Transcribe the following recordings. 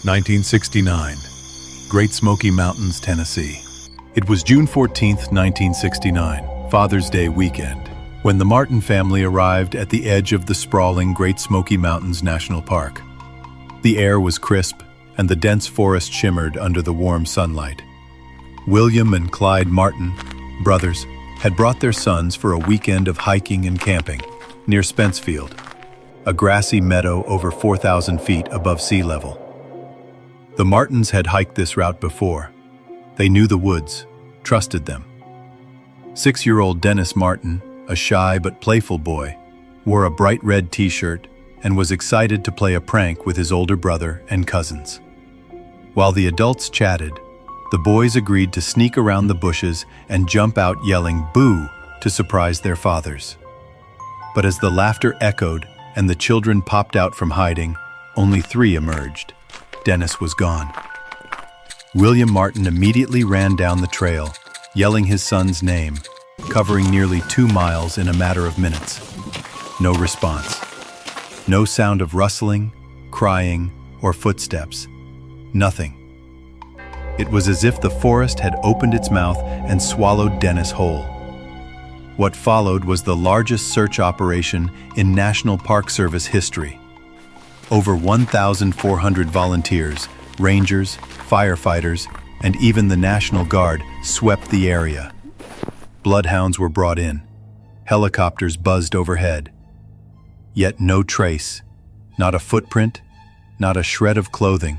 1969. Great Smoky Mountains, Tennessee. It was June 14, 1969, Father's Day weekend, when the Martin family arrived at the edge of the sprawling Great Smoky Mountains National Park. The air was crisp, and the dense forest shimmered under the warm sunlight. William and Clyde Martin, brothers, had brought their sons for a weekend of hiking and camping near Spence Field, a grassy meadow over 4,000 feet above sea level. The Martins had hiked this route before. They knew the woods, trusted them. 6-year-old Dennis Martin, a shy but playful boy, wore a bright red t-shirt and was excited to play a prank with his older brother and cousins. While the adults chatted, the boys agreed to sneak around the bushes and jump out yelling "boo" to surprise their fathers. But as the laughter echoed and the children popped out from hiding, only 3 emerged. Dennis was gone. William Martin immediately ran down the trail, yelling his son's name, covering nearly 2 miles in a matter of minutes. No response. No sound of rustling, crying, or footsteps. Nothing. It was as if the forest had opened its mouth and swallowed Dennis whole. What followed was the largest search operation in National Park Service history. Over 1,400 volunteers, rangers, firefighters, and even the National Guard swept the area. Bloodhounds were brought in. Helicopters buzzed overhead. Yet no trace, not a footprint, not a shred of clothing,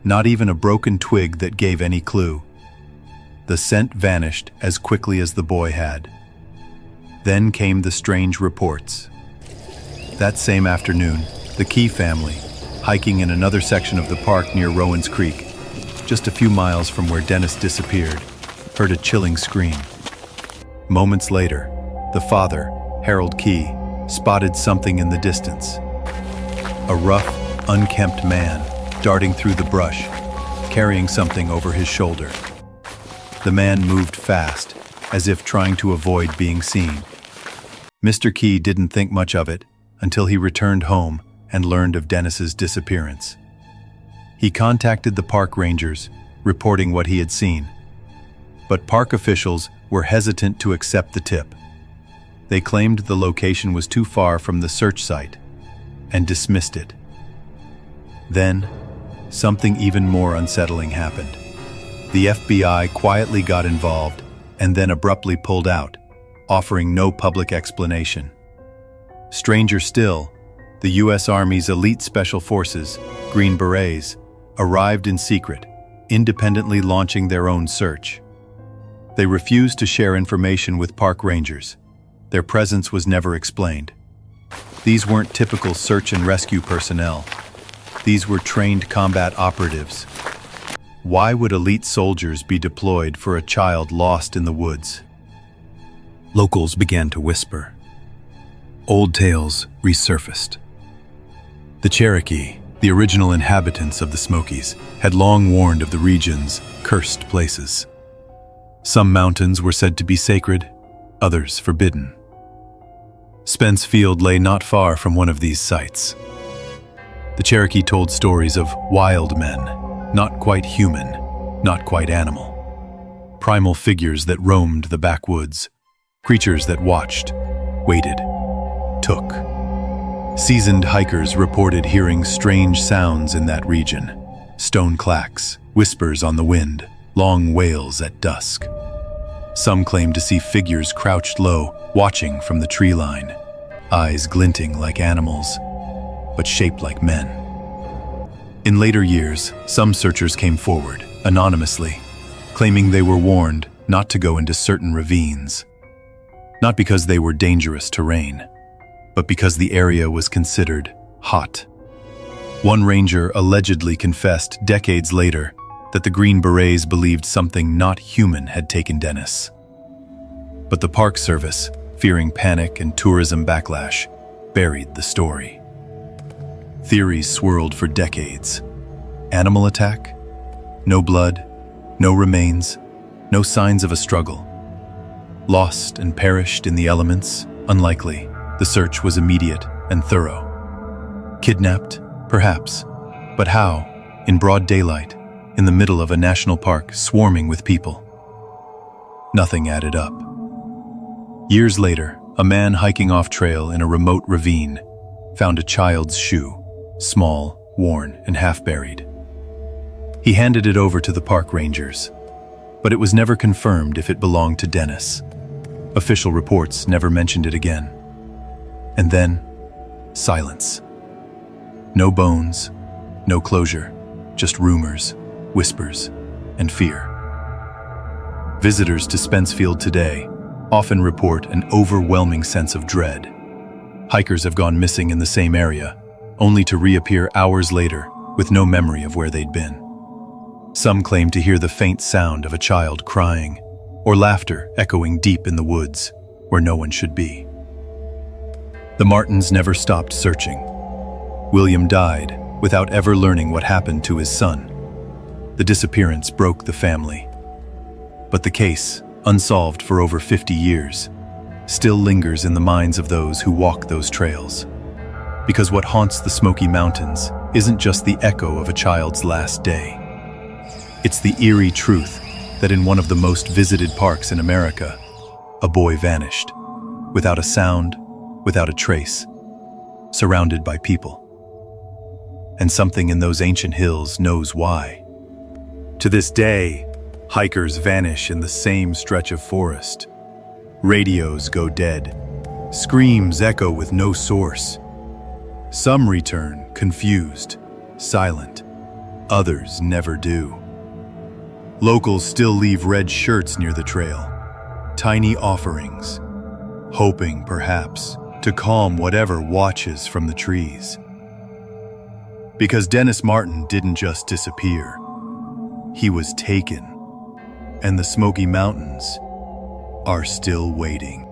not even a broken twig that gave any clue. The scent vanished as quickly as the boy had. Then came the strange reports. That same afternoon, the Key family, hiking in another section of the park near Rowan's Creek, just a few miles from where Dennis disappeared, heard a chilling scream. Moments later, the father, Harold Key, spotted something in the distance. A rough, unkempt man darting through the brush, carrying something over his shoulder. The man moved fast, as if trying to avoid being seen. Mr. Key didn't think much of it until he returned home and learned of Dennis's disappearance. He contacted the park rangers, reporting what he had seen. But park officials were hesitant to accept the tip. They claimed the location was too far from the search site and dismissed it. Then, something even more unsettling happened. The FBI quietly got involved and then abruptly pulled out, offering no public explanation. Stranger still, the U.S. Army's elite special forces, Green Berets, arrived in secret, independently launching their own search. They refused to share information with park rangers. Their presence was never explained. These weren't typical search and rescue personnel. These were trained combat operatives. Why would elite soldiers be deployed for a child lost in the woods? Locals began to whisper. Old tales resurfaced. The Cherokee, the original inhabitants of the Smokies, had long warned of the region's cursed places. Some mountains were said to be sacred, others forbidden. Spence Field lay not far from one of these sites. The Cherokee told stories of wild men, not quite human, not quite animal. Primal figures that roamed the backwoods, creatures that watched, waited, took. Seasoned hikers reported hearing strange sounds in that region. Stone clacks, whispers on the wind, long wails at dusk. Some claimed to see figures crouched low, watching from the tree line, eyes glinting like animals, but shaped like men. In later years, some searchers came forward, anonymously, claiming they were warned not to go into certain ravines. Not because they were dangerous terrain, but because the area was considered hot. One ranger allegedly confessed decades later that the Green Berets believed something not human had taken Dennis. But the Park Service, fearing panic and tourism backlash, buried the story. Theories swirled for decades. Animal attack? No blood, no remains, no signs of a struggle. Lost and perished in the elements? Unlikely. The search was immediate and thorough. Kidnapped? Perhaps. But how? in broad daylight, in the middle of a national park swarming with people. Nothing added up. Years later, a man hiking off-trail in a remote ravine found a child's shoe, small, worn, and half-buried. He handed it over to the park rangers, but it was never confirmed if it belonged to Dennis. Official reports never mentioned it again. And then, silence. No bones, no closure, just rumors, whispers, and fear. Visitors to Spence Field today often report an overwhelming sense of dread. Hikers have gone missing in the same area, only to reappear hours later with no memory of where they'd been. Some claim to hear the faint sound of a child crying, or laughter echoing deep in the woods where no one should be. The Martins never stopped searching. William died without ever learning what happened to his son. The disappearance broke the family. But the case, unsolved for over 50 years, still lingers in the minds of those who walk those trails. Because what haunts the Smoky Mountains isn't just the echo of a child's last day. It's the eerie truth that in one of the most visited parks in America, a boy vanished, without a sound, without a trace, surrounded by people. And something in those ancient hills knows why. To this day, hikers vanish in the same stretch of forest. Radios go dead. Screams echo with no source. Some return confused, silent. Others never do. Locals still leave red shirts near the trail, tiny offerings, hoping, perhaps, to calm whatever watches from the trees. Because Dennis Martin didn't just disappear. He was taken, and the Smoky Mountains are still waiting.